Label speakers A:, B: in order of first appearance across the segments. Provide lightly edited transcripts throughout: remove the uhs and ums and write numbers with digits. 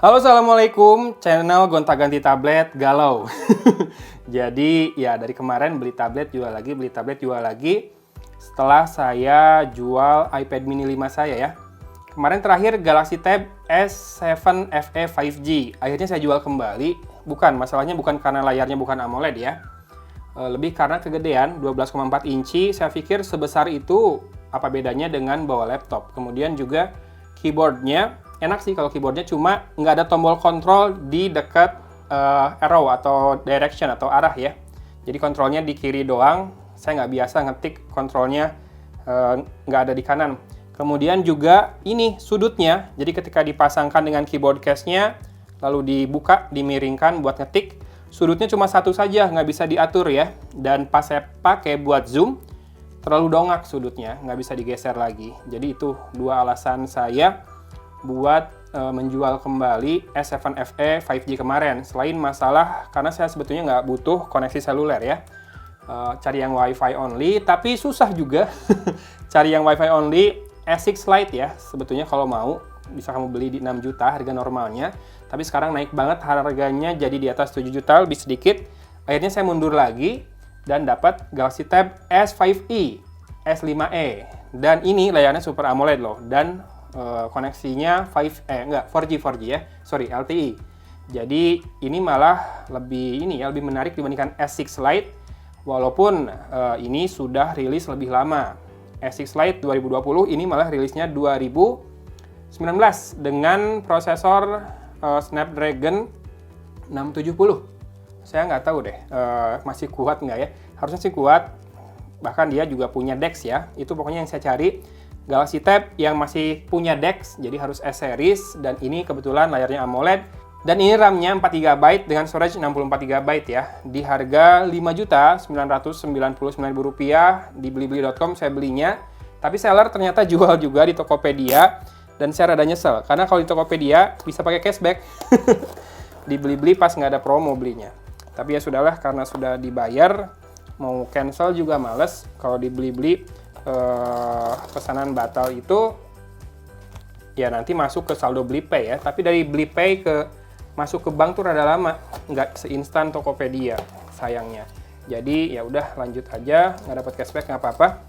A: Halo, assalamualaikum. Channel gonta-ganti tablet galau. Jadi ya dari kemarin beli tablet jual lagi, beli tablet jual lagi. Setelah saya jual iPad mini 5 saya ya. Kemarin terakhir Galaxy Tab S7 FE 5G. Akhirnya saya jual kembali. Masalahnya bukan karena layarnya bukan AMOLED ya. Lebih karena kegedean 12,4 inci. Saya pikir sebesar itu apa bedanya dengan bawa laptop. Kemudian juga keyboardnya enak sih kalau keyboardnya, cuma nggak ada tombol kontrol di dekat arrow atau direction atau arah ya. Jadi kontrolnya di kiri doang. Saya nggak biasa ngetik kontrolnya nggak ada di kanan. Kemudian juga ini sudutnya. Jadi ketika dipasangkan dengan keyboard case-nya, lalu dibuka, dimiringkan buat ngetik, sudutnya cuma satu saja, nggak bisa diatur ya. Dan pas saya pakai buat zoom, terlalu dongak sudutnya, nggak bisa digeser lagi. Jadi itu dua alasan saya buat menjual kembali S7 FE 5G kemarin. Selain masalah karena saya sebetulnya nggak butuh koneksi seluler ya, cari yang WiFi only, tapi susah juga cari yang WiFi only. S6 Lite ya, sebetulnya kalau mau bisa kamu beli di 6 juta harga normalnya, tapi sekarang naik banget harganya jadi di atas 7 juta lebih sedikit. Akhirnya saya mundur lagi dan dapat Galaxy Tab S5e, S5e, dan ini layarnya Super AMOLED loh, dan koneksinya 4G ya, sorry, LTE. Jadi ini malah lebih menarik dibandingkan S6 Lite, walaupun ini sudah rilis lebih lama. S6 Lite 2020, ini malah rilisnya 2019 dengan prosesor Snapdragon 670. Saya nggak tahu deh, masih kuat nggak ya? Harusnya sih kuat, bahkan dia juga punya DeX ya. Itu pokoknya yang saya cari. Galaxy Tab yang masih punya DeX, jadi harus S-series, dan ini kebetulan layarnya AMOLED, dan ini RAM-nya 4GB dengan storage 64GB ya, di harga Rp5.999.000 di blibli.com saya belinya, tapi seller ternyata jual juga di Tokopedia, dan saya rada nyesel, karena kalau di Tokopedia bisa pakai cashback, di Blibli pas nggak ada promo belinya. Tapi ya sudahlah, karena sudah dibayar, mau cancel juga males. Kalau di Blibli pesanan batal itu ya nanti masuk ke saldo Blipay ya, tapi dari Blipay ke masuk ke bank tuh rada lama, nggak seinstan Tokopedia sayangnya. Jadi ya udah lanjut aja, nggak dapat cashback nggak apa-apa.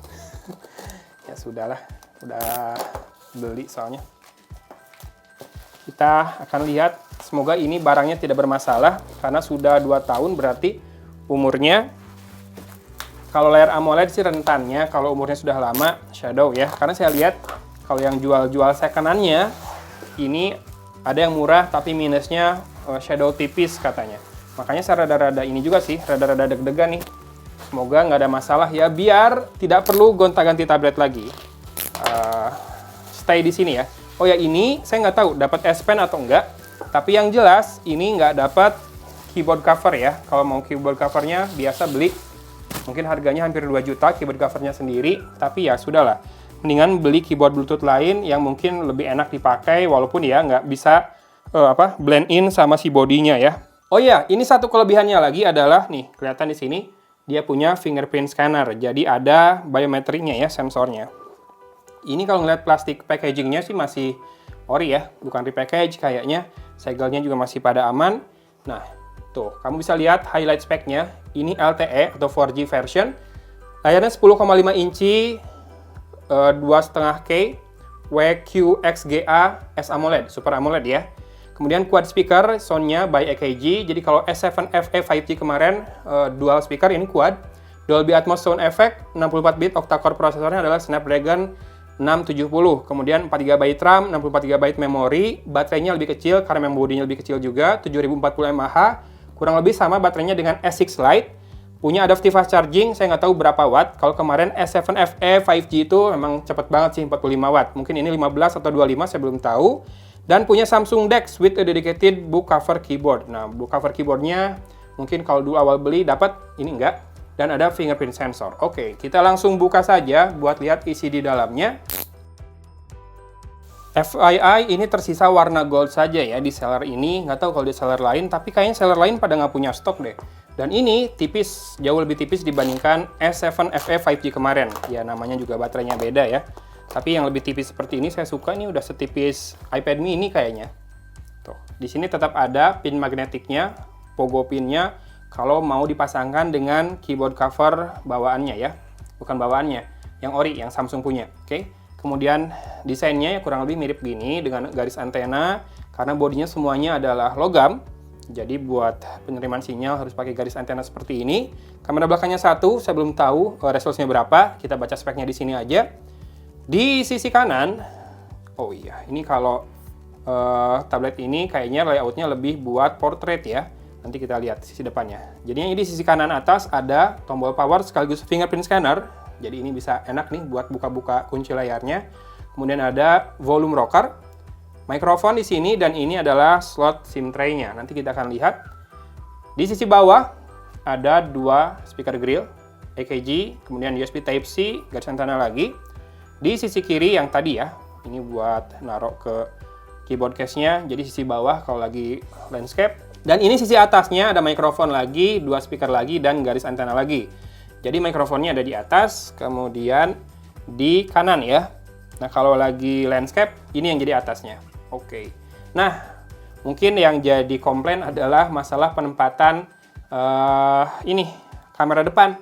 A: Ya sudahlah, udah beli soalnya. Kita akan lihat, semoga ini barangnya tidak bermasalah karena sudah 2 tahun berarti umurnya. Kalau layar AMOLED sih rentannya, kalau umurnya sudah lama, shadow ya. Karena saya lihat kalau yang jual-jual second-nya, ini ada yang murah tapi minusnya shadow tipis katanya. Makanya saya rada-rada ini juga sih, rada-rada deg-degan nih. Semoga nggak ada masalah ya, biar tidak perlu gonta-ganti tablet lagi. Stay di sini ya. Oh ya, ini saya nggak tahu dapat S Pen atau enggak, tapi yang jelas ini nggak dapat keyboard cover ya. Kalau mau keyboard covernya biasa beli. Mungkin harganya hampir 2 juta keyboard covernya sendiri, tapi ya sudahlah. Mendingan beli keyboard Bluetooth lain yang mungkin lebih enak dipakai, walaupun ya nggak bisa blend in sama si bodinya ya. Oh ya, ini satu kelebihannya lagi adalah nih, kelihatan di sini dia punya fingerprint scanner. Jadi ada biometriknya ya, sensornya. Ini kalau ngeliat plastik packagingnya sih masih ori ya, bukan repackage kayaknya. Segelnya juga masih pada aman. Nah, tuh, kamu bisa lihat highlight speknya. Ini LTE atau 4G version. Layarnya 10,5 inci, 2,5K, WQXGA S AMOLED, Super AMOLED ya. Kemudian quad speaker, soundnya by EKG. Jadi kalau S7 FE 5G kemarin dual speaker, ini quad. Dolby Atmos Sound Effect, 64-bit octa-core prosesornya adalah Snapdragon 670. Kemudian 4GB RAM, 64GB memori. Baterainya lebih kecil karena memang bodinya lebih kecil juga, 7040 mAh. Kurang lebih sama baterainya dengan S6 Lite. Punya adaptive fast charging, saya nggak tahu berapa watt. Kalau kemarin S7 FE 5G itu memang cepet banget sih, 45 watt. Mungkin ini 15 atau 25, saya belum tahu. Dan punya Samsung DeX with a dedicated book cover keyboard. Nah, book cover keyboardnya mungkin kalau dulu awal beli dapat, ini enggak. Dan ada fingerprint sensor. Oke, kita langsung buka saja buat lihat isi di dalamnya. FYI, ini tersisa warna gold saja ya di seller ini. Nggak tahu kalau di seller lain, tapi kayaknya seller lain pada nggak punya stok deh. Dan ini tipis, jauh lebih tipis dibandingkan S7 FE 5G kemarin. Ya namanya juga baterainya beda ya. Tapi yang lebih tipis seperti ini saya suka, ini udah setipis iPad mini kayaknya. Tuh, di sini tetap ada pin magnetiknya, pogo pinnya kalau mau dipasangkan dengan keyboard cover bawaannya ya. Bukan bawaannya, yang ori, yang Samsung punya. Oke. Kemudian desainnya kurang lebih mirip gini dengan garis antena karena bodinya semuanya adalah logam. Jadi buat penerimaan sinyal harus pakai garis antena seperti ini. Kamera belakangnya satu, saya belum tahu resolusinya berapa. Kita baca speknya di sini aja. Di sisi kanan, oh iya, ini kalau tablet ini kayaknya layoutnya lebih buat portrait ya. Nanti kita lihat sisi depannya. Jadi di sisi kanan atas ada tombol power sekaligus fingerprint scanner. Jadi ini bisa enak nih buat buka-buka kunci layarnya. Kemudian ada volume rocker, mikrofon di sini, dan ini adalah slot SIM tray-nya. Nanti kita akan lihat. Di sisi bawah ada dua speaker grill, EKG, kemudian USB Type-C, garis antena lagi. Di sisi kiri yang tadi ya, ini buat naruh ke keyboard case-nya. Jadi sisi bawah kalau lagi landscape. Dan ini sisi atasnya ada mikrofon lagi, dua speaker lagi, dan garis antena lagi. Jadi mikrofonnya ada di atas, kemudian di kanan ya. Nah, kalau lagi landscape, ini yang jadi atasnya. Oke. Nah, mungkin yang jadi komplain adalah masalah penempatan ini, kamera depan.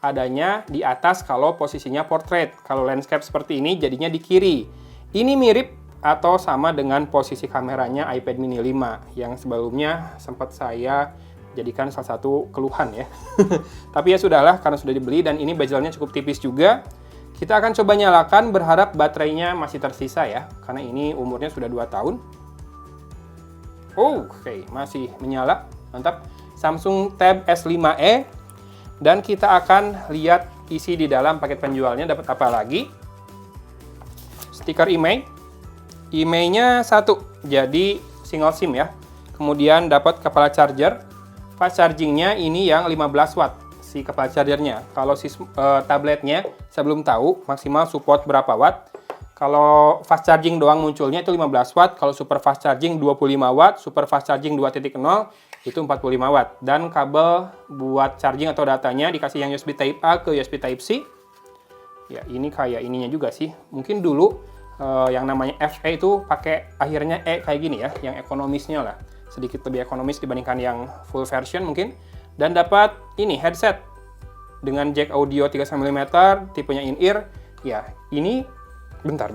A: Adanya di atas kalau posisinya portrait. Kalau landscape seperti ini, jadinya di kiri. Ini mirip atau sama dengan posisi kameranya iPad mini 5 yang sebelumnya sempat saya jadikan salah satu keluhan ya. Tapi ya sudahlah karena sudah dibeli dan ini bezelnya cukup tipis juga. Kita akan coba nyalakan, berharap baterainya masih tersisa ya karena ini umurnya sudah 2 tahun. Oke, masih menyala. Mantap. Samsung Tab S5e dan kita akan lihat isi di dalam paket penjualnya dapat apa lagi. Stiker IMEI. IMEI-nya satu, jadi single SIM ya. Kemudian dapat kepala charger. Fast charging-nya ini yang 15 watt si kepala chargernya. Kalau si tabletnya saya belum tahu maksimal support berapa watt. Kalau fast charging doang munculnya itu 15 watt, kalau super fast charging 25 watt, super fast charging 2.0 itu 45 watt. Dan kabel buat charging atau datanya dikasih yang USB Type A ke USB Type C. Ya, ini kayak ininya juga sih. Mungkin dulu yang namanya FE itu pakai akhirnya E kayak gini ya, yang ekonomisnya lah. Sedikit lebih ekonomis dibandingkan yang full version mungkin. Dan dapat ini headset dengan jack audio 3 mm, tipenya in-ear. Ya, ini bentar.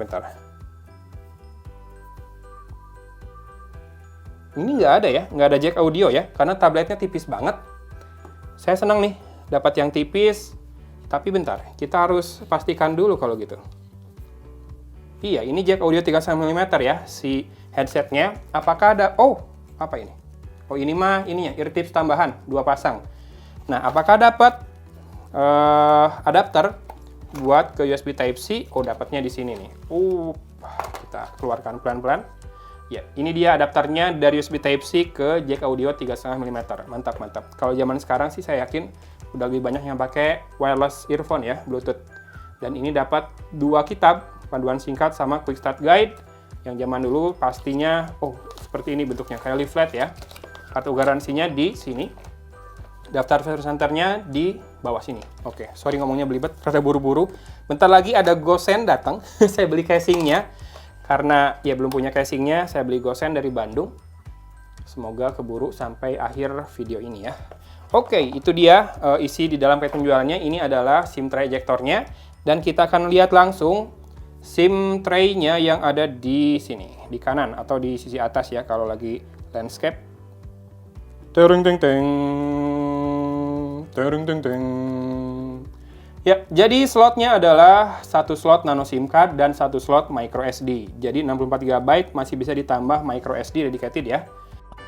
A: Ini nggak ada ya, nggak ada jack audio ya, karena tabletnya tipis banget. Saya senang nih, dapat yang tipis. Tapi bentar, kita harus pastikan dulu kalau gitu. Iya, ini jack audio 3 mm ya, si headsetnya. Apakah ada, apa ini? Oh, ini mah ininya, ear tips tambahan, 2 pasang. Nah, apakah dapat adapter buat ke USB Type-C? Oh, dapatnya di sini nih. Kita keluarkan pelan-pelan. Ya, ini dia adapternya dari USB Type-C ke jack audio 3,5 mm. Mantap. Kalau zaman sekarang sih saya yakin udah lebih banyak yang pakai wireless earphone ya, Bluetooth. Dan ini dapat 2 kitab, panduan singkat sama quick start guide. Yang zaman dulu pastinya, seperti ini bentuknya, kayak leaflet ya. Kartu garansinya di sini. Daftar service center-nya di bawah sini. Oke, sorry ngomongnya belibet, rada buru-buru. Bentar lagi ada Gosen datang. Saya beli casingnya. Karena ya belum punya casingnya, saya beli Gosen dari Bandung. Semoga keburu sampai akhir video ini ya. Oke, itu dia isi di dalam paket penjualannya. Ini adalah SIM tray ejectornya. Dan kita akan lihat langsung SIM tray-nya yang ada di sini, di kanan atau di sisi atas ya kalau lagi landscape. Ya, jadi slotnya adalah 1 slot nano SIM card dan 1 slot micro SD. Jadi 64 GB masih bisa ditambah micro SD dedicated ya.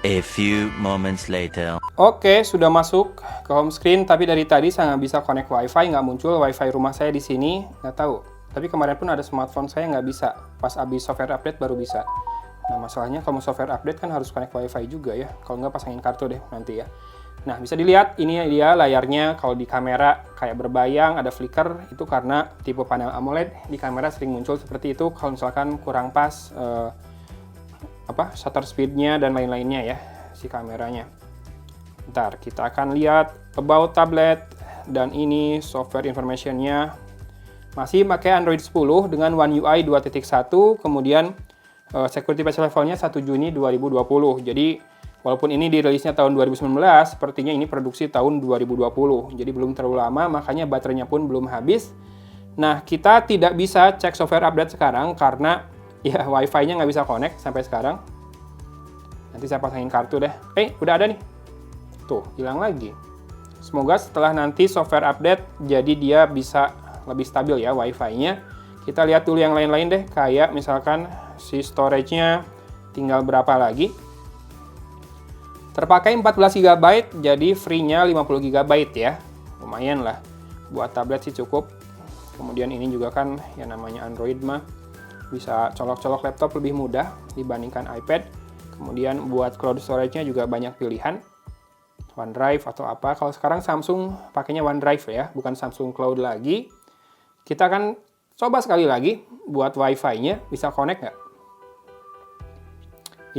B: A few moments later.
A: Oke, sudah masuk ke home screen, tapi dari tadi saya nggak bisa connect WiFi, nggak muncul WiFi rumah saya di sini, nggak tahu. Tapi kemarin pun ada smartphone saya nggak bisa, pas habis software update baru bisa. Nah, masalahnya kalau mau software update kan harus connect WiFi juga ya, kalau nggak pasangin kartu deh nanti ya. Nah, bisa dilihat ini dia layarnya, kalau di kamera kayak berbayang, ada flicker, itu karena tipe panel AMOLED di kamera sering muncul seperti itu kalau misalkan kurang pas shutter speed-nya dan lain-lainnya ya, si kameranya. Ntar kita akan lihat about tablet, dan ini software information-nya masih pakai Android 10 dengan One UI 2.1, kemudian security patch levelnya 1 Juni 2020. Jadi walaupun ini dirilisnya tahun 2019, sepertinya ini produksi tahun 2020. Jadi belum terlalu lama, makanya baterainya pun belum habis. Nah, kita tidak bisa cek software update sekarang karena ya Wi-Fi-nya nggak bisa connect sampai sekarang. Nanti saya pasangin kartu deh. Udah ada nih. Tuh, hilang lagi. Semoga setelah nanti software update, jadi dia bisa lebih stabil ya Wi-Fi-nya. Kita lihat dulu yang lain-lain deh, kayak misalkan si storage-nya tinggal berapa lagi. Terpakai 14 GB, jadi free-nya 50 GB ya. Lumayan lah. Buat tablet sih cukup. Kemudian ini juga kan yang namanya Android mah bisa colok-colok laptop lebih mudah dibandingkan iPad. Kemudian buat cloud storage-nya juga banyak pilihan. OneDrive atau apa. Kalau sekarang Samsung pakainya OneDrive ya, bukan Samsung Cloud lagi. Kita akan coba sekali lagi buat Wi-Fi-nya bisa connect nggak?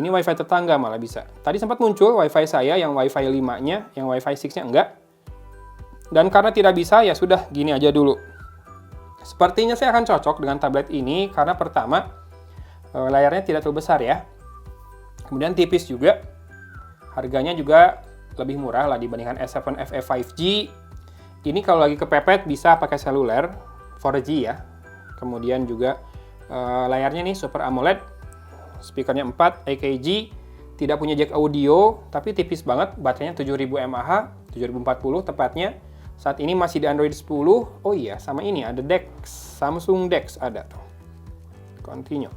A: Ini Wi-Fi tetangga malah bisa. Tadi sempat muncul Wi-Fi saya yang Wi-Fi 5-nya, yang Wi-Fi 6-nya enggak. Dan karena tidak bisa, ya sudah, gini aja dulu. Sepertinya saya akan cocok dengan tablet ini karena pertama, layarnya tidak terlalu besar ya. Kemudian tipis juga. Harganya juga lebih murah lah dibandingkan S7 FE 5G. Ini kalau lagi kepepet bisa pakai seluler 4G ya. Kemudian juga layarnya nih Super AMOLED. Speakernya 4 AKG. Tidak punya jack audio, tapi tipis banget. Baterainya 7000 mAh, 7040 tepatnya. Saat ini masih di Android 10. Oh iya, sama ini ada DeX. Samsung DeX ada tuh. Continue.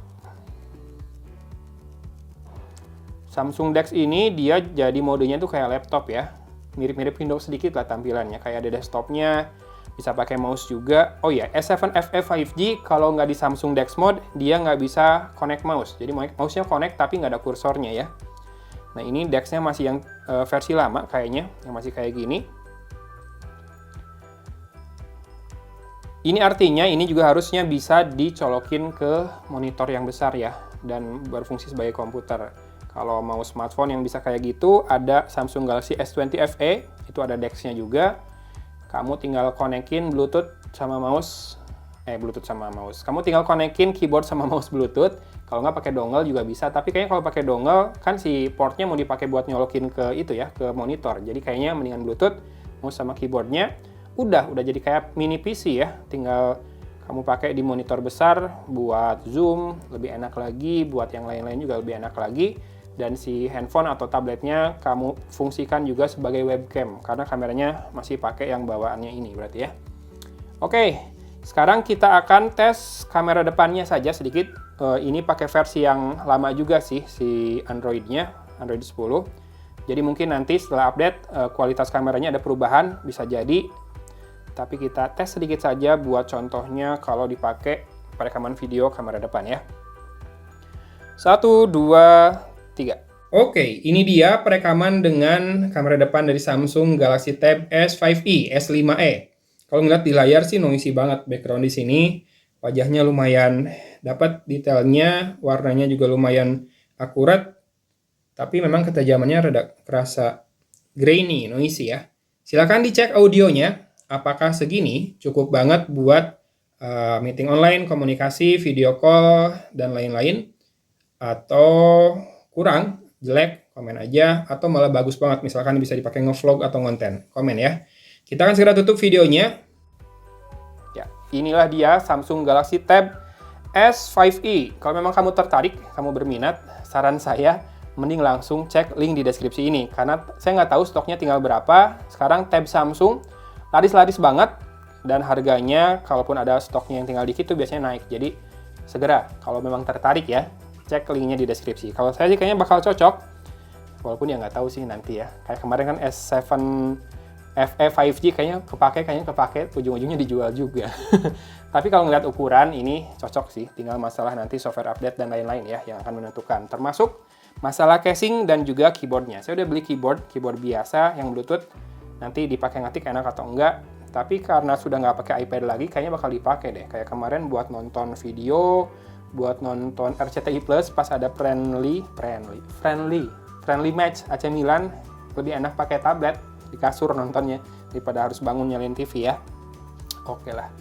A: Samsung DeX ini dia jadi modenya tuh kayak laptop ya. Mirip-mirip Windows sedikit lah tampilannya. Kayak ada desktopnya, bisa pakai mouse juga. Oh iya, S7 FE 5G kalau nggak di Samsung DeX mode, dia nggak bisa connect mouse. Jadi mouse-nya connect tapi nggak ada kursornya ya. Nah ini DeX-nya masih yang versi lama kayaknya, yang masih kayak gini. Ini artinya ini juga harusnya bisa dicolokin ke monitor yang besar ya, dan berfungsi sebagai komputer. Kalau mau smartphone yang bisa kayak gitu, ada Samsung Galaxy S20 FE, itu ada DeX-nya juga. Kamu tinggal konekin Bluetooth sama mouse, Kamu tinggal konekin keyboard sama mouse Bluetooth. Kalau nggak pakai dongle juga bisa, tapi kayaknya kalau pakai dongle, kan si portnya mau dipakai buat nyolokin ke itu ya, ke monitor. Jadi kayaknya mendingan Bluetooth, mouse sama keyboardnya. Udah jadi kayak mini PC ya, tinggal kamu pakai di monitor besar buat zoom, lebih enak lagi, buat yang lain-lain juga lebih enak lagi. Dan si handphone atau tabletnya kamu fungsikan juga sebagai webcam, karena kameranya masih pakai yang bawaannya ini berarti ya. Oke, sekarang kita akan tes kamera depannya saja sedikit. Ini pakai versi yang lama juga sih, si Android-nya, Android 10. Jadi mungkin nanti setelah update, kualitas kameranya ada perubahan, bisa jadi. Tapi kita tes sedikit saja buat contohnya kalau dipakai perekaman video kamera depan ya. 1, 2, 3. Oke, ini dia perekaman dengan kamera depan dari Samsung Galaxy Tab S5e, S5e. Kalau ngeliat di layar sih noisy banget background di sini. Wajahnya lumayan dapat detailnya, warnanya juga lumayan akurat. Tapi memang ketajamannya rada kerasa grainy, noisy ya. Silakan dicek audionya. Apakah segini cukup banget buat meeting online, komunikasi, video call, dan lain-lain? Atau kurang, jelek, komen aja. Atau malah bagus banget, misalkan bisa dipakai nge-vlog atau ngonten. Komen ya. Kita akan segera tutup videonya. Ya, inilah dia Samsung Galaxy Tab S5e. Kalau memang kamu tertarik, kamu berminat, saran saya mending langsung cek link di deskripsi ini. Karena saya nggak tahu stoknya tinggal berapa. Sekarang Tab Samsung laris-laris banget, dan harganya kalaupun ada stoknya yang tinggal dikit tuh biasanya naik. Jadi segera kalau memang tertarik ya, cek linknya di deskripsi. Kalau saya sih kayaknya bakal cocok, walaupun ya nggak tahu sih nanti ya. Kayak kemarin kan S7 FE 5G kayaknya kepake, ujung-ujungnya dijual juga. Tapi kalau ngeliat ukuran ini cocok sih, tinggal masalah nanti software update dan lain-lain ya yang akan menentukan. Termasuk masalah casing dan juga keyboardnya. Saya udah beli keyboard biasa yang Bluetooth. Nanti dipakai ngetik enak atau enggak. Tapi karena sudah nggak pakai iPad lagi, kayaknya bakal dipakai deh. Kayak kemarin buat nonton video, buat nonton RCTI Plus pas ada friendly match AC Milan, lebih enak pakai tablet di kasur nontonnya daripada harus bangun nyalain TV ya. Oke lah.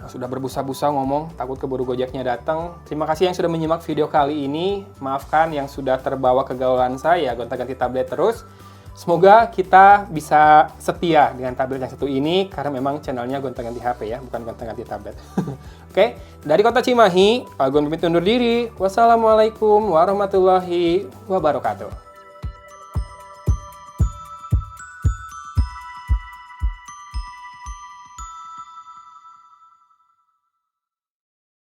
A: sudah berbusa-busa ngomong, takut keburu Gojeknya datang. Terima kasih yang sudah menyimak video kali ini. Maafkan yang sudah terbawa kegaulan saya, gonta-ganti tablet terus. Semoga kita bisa setia dengan tablet yang satu ini, karena memang channelnya gonta-ganti HP ya, bukan gonta-ganti tablet. Oke, dari Kota Cimahi, Agun pamit undur diri. Wassalamualaikum warahmatullahi wabarakatuh.